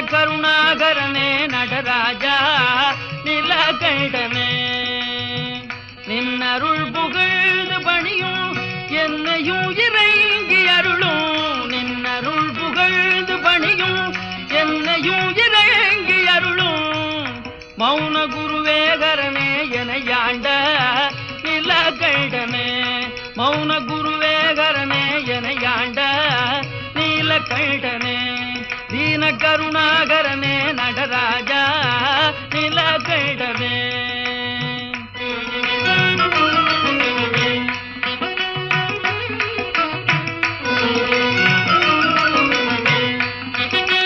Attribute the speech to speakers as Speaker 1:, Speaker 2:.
Speaker 1: கருணாகரனே நடராஜ நிலகண்டனே நின்னருள் புகழ்ந்து பணியும் என்னையும் இறங்கி அருளும் நின்னருள் புகழ்ந்து பணியும் என்னையும் இறங்கி அருளும் மௌன குருவேகரனே எனையாண்ட நிலகண்டனே மௌன குருவேகரனே எனையாண்ட நீலகண்டனே தீன கருணாகரனே நடராஜா